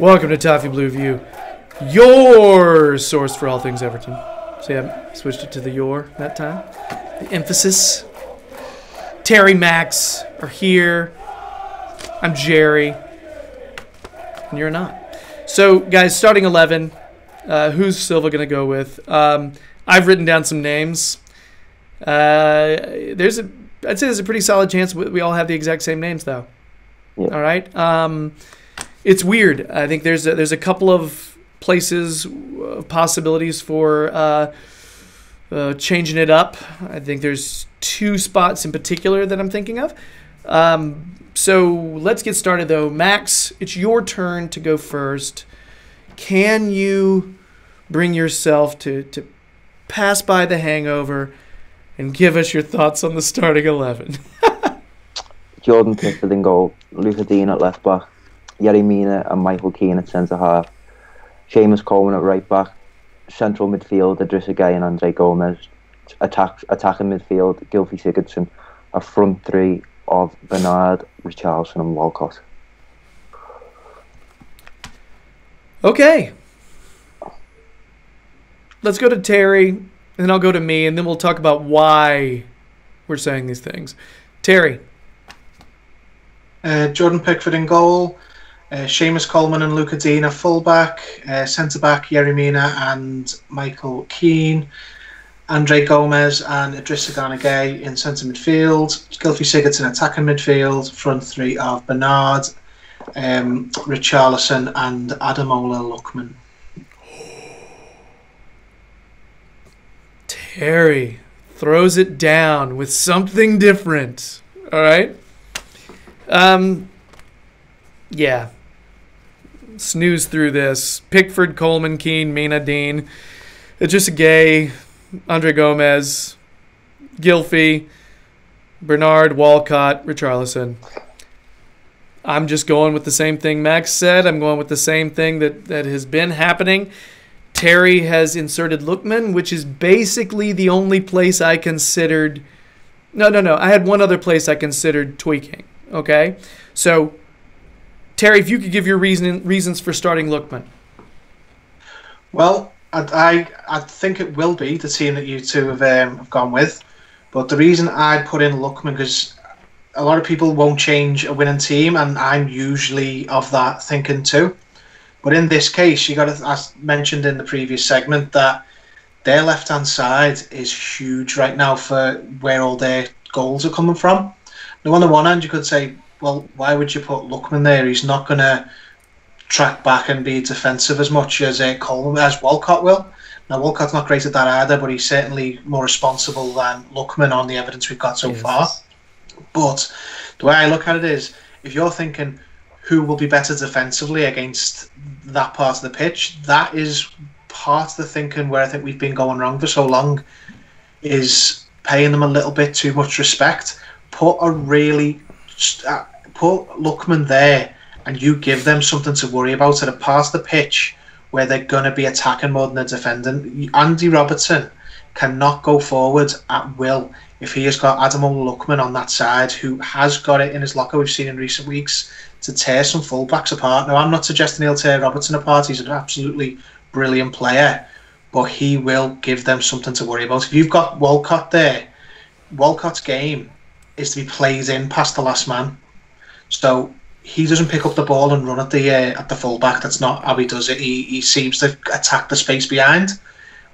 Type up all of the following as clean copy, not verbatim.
Welcome to Toffee Blue View, your source for all things Everton. See, I switched it to the your that time. The emphasis. Terry, Max are here. I'm Gerry. And you're not. So, guys, starting 11. Who's Silva going to go with? I've written down some names. I'd say there's a pretty solid chance we all have the exact same names, though. Yeah. All right. It's weird. I think there's a couple of places, possibilities for changing it up. I think there's two spots in particular that I'm thinking of. So let's get started, though. Max, it's your turn to go first. Can you bring yourself to pass by the hangover and give us your thoughts on the starting 11? Jordan Pickford in goal, Luther Dean at left back, Yerry Mina and Michael Keane at centre half, Seamus Coleman at right back, central midfield Idrissa Gueye and Andre Gomez, attacking midfield Gylfi Sigurdsson, a front three of Bernard, Richarlison and Walcott. Okay. Let's go to Terry, and then I'll go to me, and then we'll talk about why we're saying these things. Terry. Jordan Pickford in goal, Seamus Coleman and Luca Dean at full-back, centre-back Yerry Mina and Michael Keane, Andre Gomez and Idrissa Gueye in centre midfield, Gylfi Sigurdsson attacking midfield, front three of Bernard, Richarlison and Ademola Lookman. Terry throws it down with something different. All right? Yeah. Snooze through this. Pickford, Coleman, Keane, Mina, Dean, Idrissa Gueye, Andre Gomez, Gylfi, Bernard, Walcott, Richarlison. I'm just going with the same thing Max said. I'm going with the same thing that has been happening. Terry has inserted Lookman, which is basically the only place I considered... No. I had one other place I considered tweaking. Okay? So, Terry, if you could give your reasons for starting Lookman. Well, I think it will be the team that you two have gone with. But the reason I put in Lookman, because a lot of people won't change a winning team, and I'm usually of that thinking too. But in this case, you got to, as mentioned in the previous segment, that their left-hand side is huge right now for where all their goals are coming from. Now, on the one hand, you could say, well, why would you put Lookman there? He's not going to track back and be defensive as much as Coleman, as Walcott will. Now, Walcott's not great at that either, but he's certainly more responsible than Lookman on the evidence we've got so far. But the way I look at it is, if you're thinking who will be better defensively against that part of the pitch, that is part of the thinking where I think we've been going wrong for so long, is paying them a little bit too much respect. Put Lookman there and you give them something to worry about at a part of the pitch where they're going to be attacking more than they're defending. Andy Robertson cannot go forward at will if he has got Ademola Lookman on that side, who has got it in his locker, we've seen in recent weeks, to tear some fullbacks apart. Now, I'm not suggesting he'll tear Robertson apart. He's an absolutely brilliant player, but he will give them something to worry about. If you've got Walcott there, Walcott's game is to be played in past the last man. So he doesn't pick up the ball and run at the fullback. That's not how he does it. He seems to attack the space behind.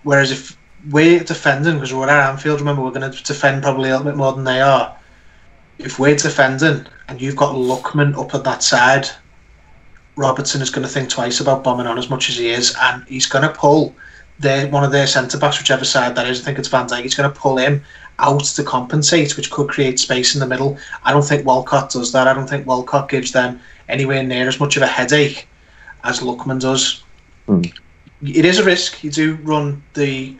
Whereas if we're defending, because we're at Anfield, remember, we're going to defend probably a little bit more than they are. If we're defending and you've got Lookman up at that side, Robertson is going to think twice about bombing on as much as he is, and he's going to pull one of their centre-backs, whichever side that is. I think it's Van Dijk. He's going to pull him out to compensate, which could create space in the middle. I don't think Walcott does that. I don't think Walcott gives them anywhere near as much of a headache as Lookman does. It is a risk. You do run the...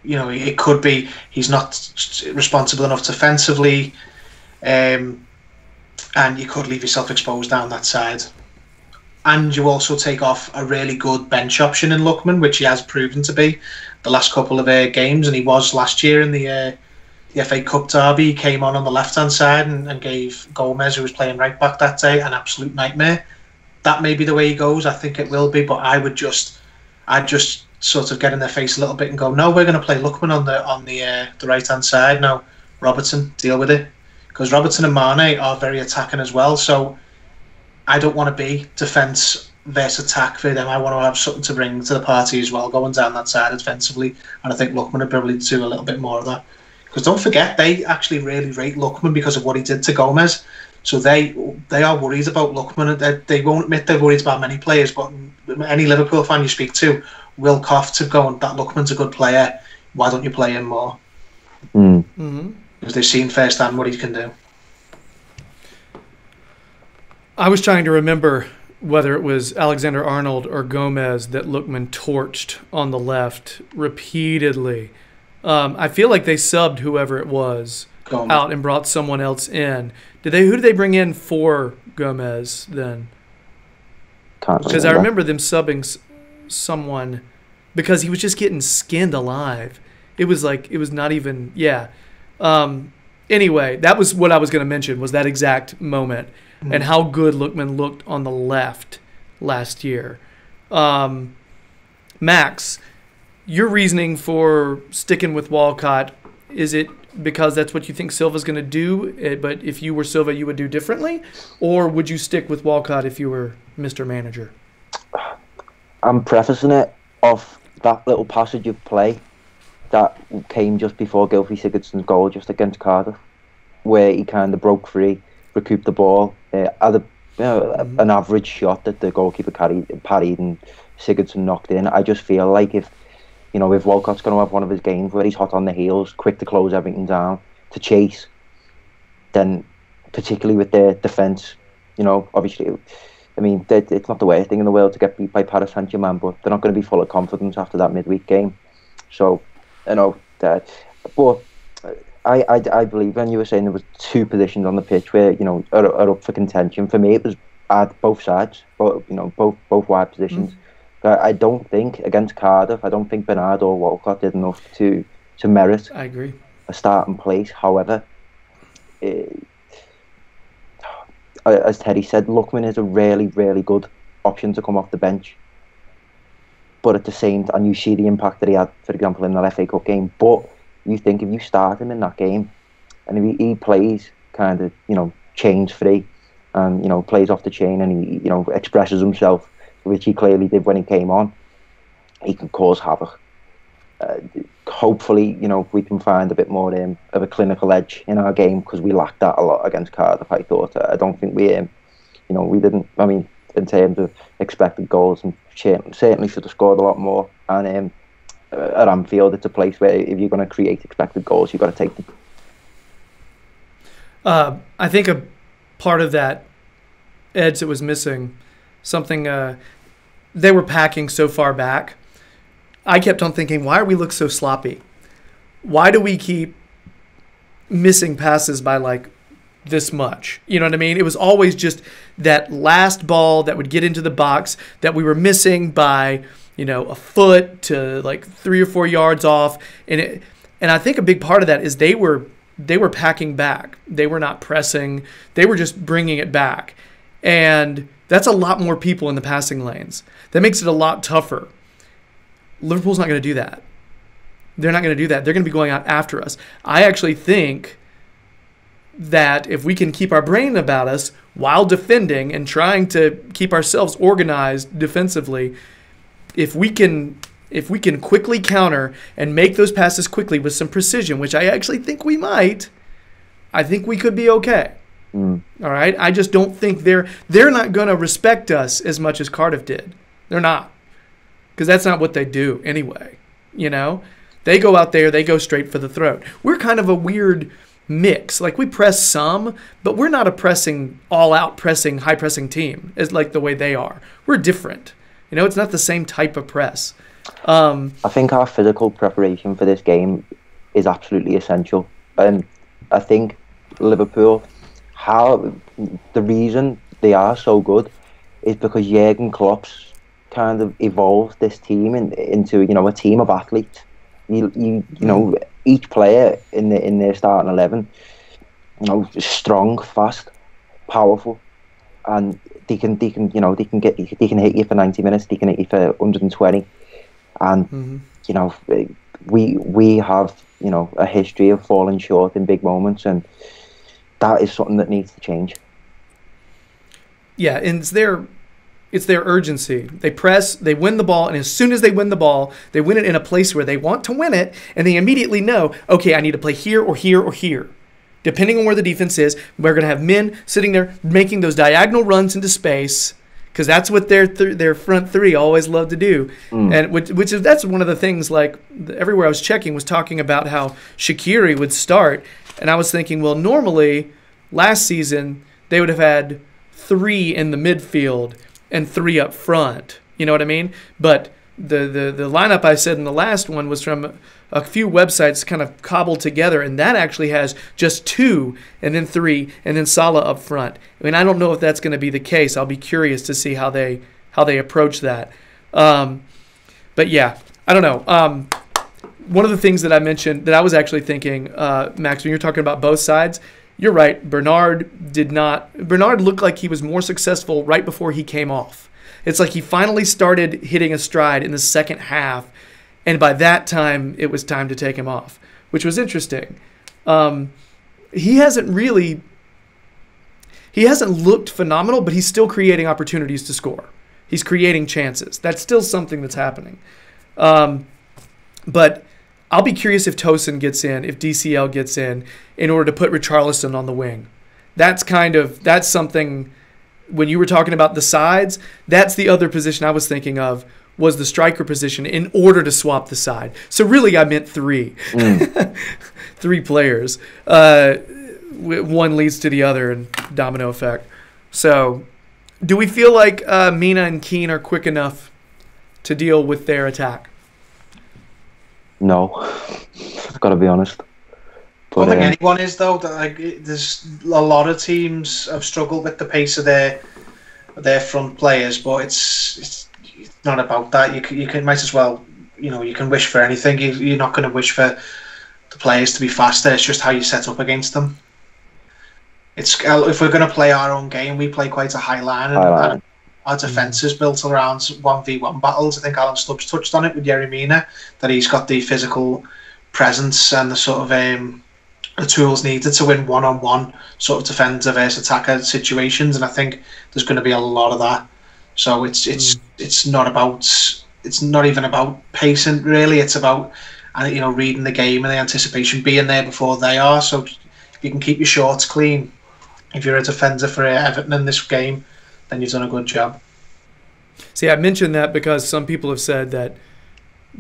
it could be he's not responsible enough defensively, and you could leave yourself exposed down that side. And you also take off a really good bench option in Lookman, which he has proven to be the last couple of games, and he was last year in the FA Cup derby. He came on the left-hand side and gave Gomez, who was playing right back that day, an absolute nightmare. that may be the way he goes. I think it will be, but I'd just sort of get in their face a little bit and go, no, we're going to play Lookman on the right hand side now. Robertson, deal with it, because Robertson and Mane are very attacking as well. So I don't want to be defence versus attack for them. I want to have something to bring to the party as well, going down that side defensively. And I think Lookman would probably do a little bit more of that. Because don't forget, they actually really rate Lookman because of what he did to Gomez. So they are worried about Lookman. They won't admit they're worried about many players, but any Liverpool fan you speak to will cough to go, that Lookman's a good player. Why don't you play him more? Because they've seen firsthand what he can do. I was trying to remember whether it was Alexander-Arnold or Gomez that Lookman torched on the left repeatedly. I feel like they subbed whoever it was out and brought someone else in. Who did they bring in for Gomez then? Because I remember them subbing someone because he was just getting skinned alive. It was not even, anyway, that was what I was going to mention, was that exact moment and how good Lookman looked on the left last year. Max, your reasoning for sticking with Walcott, is it because that's what you think Silva's going to do, but if you were Silva, you would do differently? Or would you stick with Walcott if you were Mr. Manager? I'm prefacing it off that little passage of play that came just before Gylfi Sigurdsson's goal just against Cardiff, where he kind of broke free, recouped the ball, had an average shot that the goalkeeper parried and Sigurdsson knocked in. I just feel like if Walcott's going to have one of his games where he's hot on the heels, quick to close everything down, to chase, then particularly with their defence, obviously, I mean, it's not the worst thing in the world to get beat by Paris Saint-Germain, but they're not going to be full of confidence after that midweek game. So, but I believe when you were saying there was two positions on the pitch where, are up for contention, for me it was at both sides, both wide positions. I don't think against Cardiff, I don't think Bernard or Walcott did enough to merit I agree. a starting place. However, as Teddy said, Lookman is a really, really good option to come off the bench. But at the same time, you see the impact that he had, for example, in the FA Cup game. But you think if you start him in that game, and if he plays kind of, chains free, and, plays off the chain, and he, expresses himself, which he clearly did when he came on, he can cause havoc. Hopefully, we can find a bit more of a clinical edge in our game, because we lacked that a lot against Cardiff, I thought. I don't think we didn't, I mean, in terms of expected goals, and certainly should have scored a lot more. And at Anfield, it's a place where if you're going to create expected goals, you've got to take them. I think a part of that edge that was missing, something they were packing so far back. I kept on thinking, why do we look so sloppy? Why do we keep missing passes by like this much? You know what I mean? It was always just that last ball that would get into the box that we were missing by, a foot to like 3 or 4 yards off. And I think a big part of that is they were packing back. They were not pressing. They were just bringing it back. And that's a lot more people in the passing lanes. That makes it a lot tougher. Liverpool's not going to do that. They're not going to do that. They're going to be going out after us. I actually think that if we can keep our brain about us while defending and trying to keep ourselves organized defensively, if we can quickly counter and make those passes quickly with some precision, which I actually think we might, I think we could be okay. All right? I just don't think they're not going to respect us as much as Cardiff did. They're not. Because that's not what they do anyway. They go out there, they go straight for the throat. We're kind of a weird mix. Like, we press some, but we're not a all-out pressing, high-pressing team as like the way they are. We're different. It's not the same type of press. I think our physical preparation for this game is absolutely essential. And I think Liverpool, the reason they are so good is because Jurgen Klopp's kind of evolved this team into a team of athletes. Each player in their starting 11, strong, fast, powerful, and they can hit you for 90 minutes. They can hit you for 120, and we have a history of falling short in big moments, and that is something that needs to change. Yeah, and it's their urgency. They press, they win the ball, and as soon as they win the ball, they win it in a place where they want to win it, and they immediately know, okay, I need to play here or here or here. Depending on where the defense is, we're going to have men sitting there making those diagonal runs into space, because that's what their front three always love to do. And that's one of the things, like, everywhere I was checking was talking about how Shaqiri would start, and I was thinking, well, normally last season they would have had 3 in the midfield and 3 up front. You know what I mean? But the lineup I said in the last one was from a few websites kind of cobbled together, and that actually has just 2 and then 3 and then Salah up front. I mean, I don't know if that's going to be the case. I'll be curious to see how they approach that. But yeah, I don't know. One of the things that I mentioned that I was actually thinking, Max, when you're talking about both sides, you're right. Bernard looked like he was more successful right before he came off. It's like he finally started hitting a stride in the second half, and by that time, it was time to take him off, which was interesting. He hasn't looked phenomenal, but he's still creating opportunities to score. He's creating chances. That's still something that's happening. But I'll be curious if Tosin gets in, if DCL gets in order to put Richarlison on the wing. That's something, when you were talking about the sides, that's the other position I was thinking of, was the striker position in order to swap the side. So really I meant 3. 3 players. One leads to the other and domino effect. So do we feel like Mina and Keane are quick enough to deal with their attack? No, I've got to be honest. I don't think anyone is, though. There's a lot of teams have struggled with the pace of their front players, but it's not about that. You can might as well, you can wish for anything. You're not going to wish for the players to be faster. It's just how you set up against them. If we're going to play our own game, we play quite a high line, and our defence is built around 1v1 battles. I think Alan Stubbs touched on it with Gerry Mina, that he's got the physical presence and the sort of the tools needed to win one-on-one sort of defender versus attacker situations, and I think there's going to be a lot of that. So it's not even about pacing really. It's about reading the game and the anticipation being there before they are. So if you can keep your shorts clean, if you're a defender for Everton in this game, then you've done a good job. See, I mentioned that because some people have said that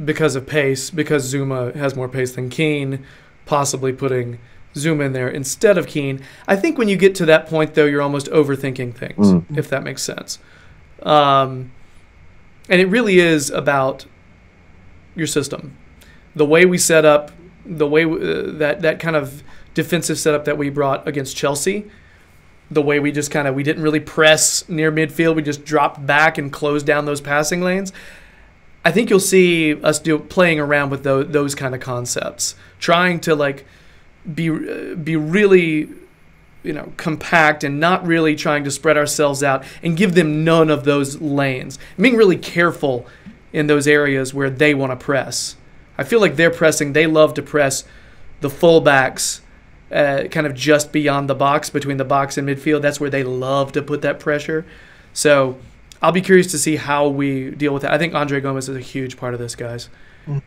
because of pace, because Zuma has more pace than Keane, possibly putting Zuma in there instead of Keane. I think when you get to that point, though, you're almost overthinking things, if that makes sense. And it really is about your system. The way we set up, the way that kind of defensive setup that we brought against Chelsea, the way we just we didn't really press near midfield, we just dropped back and closed down those passing lanes. I think you'll see us playing around with those kind of concepts, trying to be really compact and not really trying to spread ourselves out and give them none of those lanes. Being really careful in those areas where they want to press. I feel like they're pressing. They love to press the fullbacks kind of just beyond the box, between the box and midfield. That's where they love to put that pressure. So I'll be curious to see how we deal with that. I think Andre Gomes is a huge part of this, guys.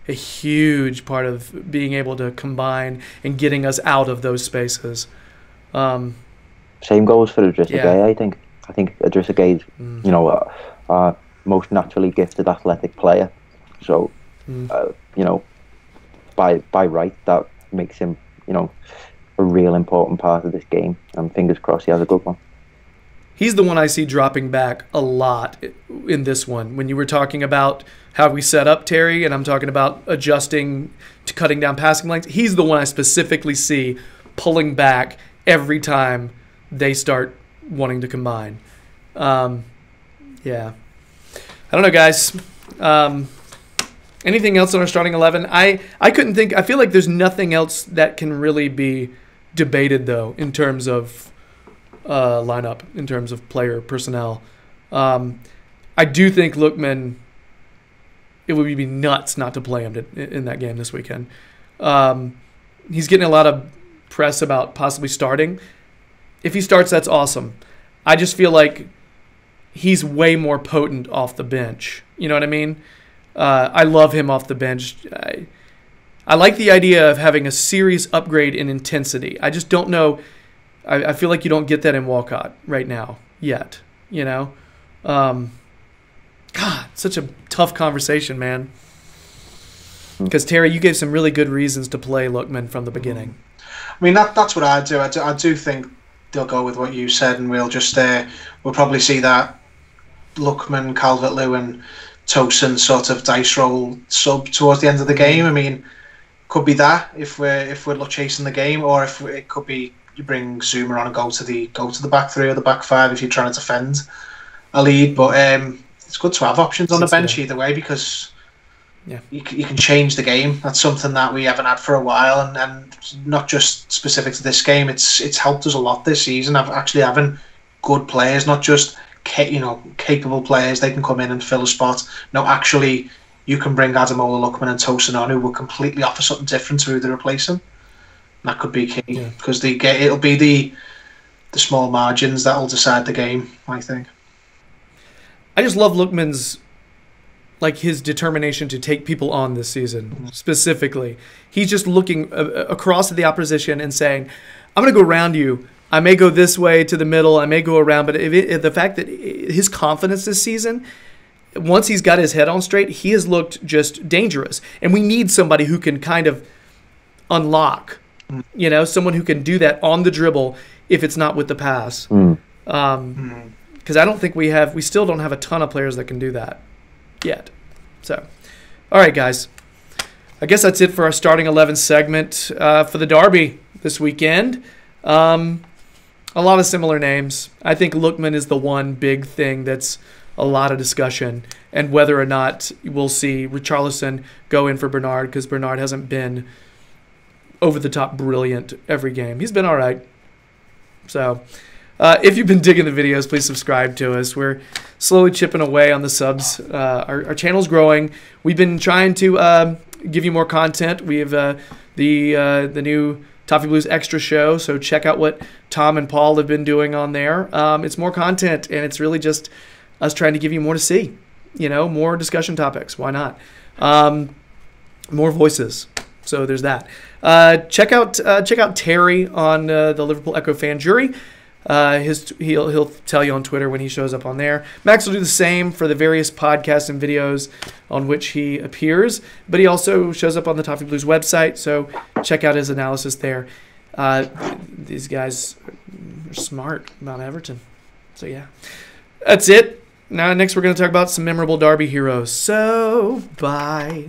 A huge part of being able to combine and getting us out of those spaces. Same goes for Idrissa Gueye, I think. I think Idrissa Gueye is, our most naturally gifted athletic player. So, by right, that makes him, a real important part of this game. And fingers crossed he has a good one. He's the one I see dropping back a lot in this one. When you were talking about how we set up Terry, and I'm talking about adjusting to cutting down passing lanes, he's the one I specifically see pulling back every time they start wanting to combine. Yeah. I don't know, guys. Anything else on our starting 11? I couldn't think. I feel like there's nothing else that can really be debated, though, in terms of lineup in terms of player personnel. I do think Lookman, it would be nuts not to play him in that game this weekend. He's getting a lot of press about possibly starting. If he starts, that's awesome. I just feel like he's way more potent off the bench. You know what I mean? I love him off the bench. I like the idea of having a serious upgrade in intensity. I just don't know. I feel like you don't get that in Walcott right now yet. You know? God, such a tough conversation, man. Because, Terry, you gave some really good reasons to play Lookman from the beginning. I mean, that's what I do. I do think they'll go with what you said, and we'll just we'll probably see that Lookman, Calvert-Lewin, Tosin sort of dice roll sub towards the end of the game. I mean, could be that if we're chasing the game, or if it could be you bring Zuma on and go to the back three or the back five if you're trying to defend a lead. But it's good to have options on the bench either way, because you can change the game. That's something that we haven't had for a while, and not just specific to this game. It's helped us a lot this season. Actually having good players, not just capable players. They can come in and fill a spot. No, actually, you can bring Adamola, Lookman, and Tosin on, who will completely offer something different to who they're replacing. That could be key, because it'll be the small margins that'll decide the game, I think. I just love Lookman's, his determination to take people on this season, specifically. He's just looking across at the opposition and saying, I'm going to go around you. I may go this way to the middle. I may go around. But the fact that his confidence this season, once he's got his head on straight, he has looked just dangerous. And we need somebody who can kind of unlock, someone who can do that on the dribble if it's not with the pass. Because I don't think we still don't have a ton of players that can do that yet. So, all right, guys. I guess that's it for our starting 11 segment for the derby this weekend. A lot of similar names. I think Lookman is the one big thing that's a lot of discussion, and whether or not we'll see Richarlison go in for Bernard, because Bernard hasn't been over-the-top brilliant every game. He's been all right. So, if you've been digging the videos, please subscribe to us. We're slowly chipping away on the subs. Our channel's growing. We've been trying to give you more content. We have the new Toffee Blues Extra show, so check out what Tom and Paul have been doing on there. It's more content, and it's really just us trying to give you more to see. More discussion topics. Why not? More voices. So there's that. Check out Terry on the Liverpool Echo fan jury. He'll tell you on Twitter when he shows up on there. Max will do the same for the various podcasts and videos on which he appears, but he also shows up on the Toffee Blues website, so check out his analysis there. These guys are smart about Everton. So yeah, that's it. Now next we're going to talk about some memorable derby heroes. So bye.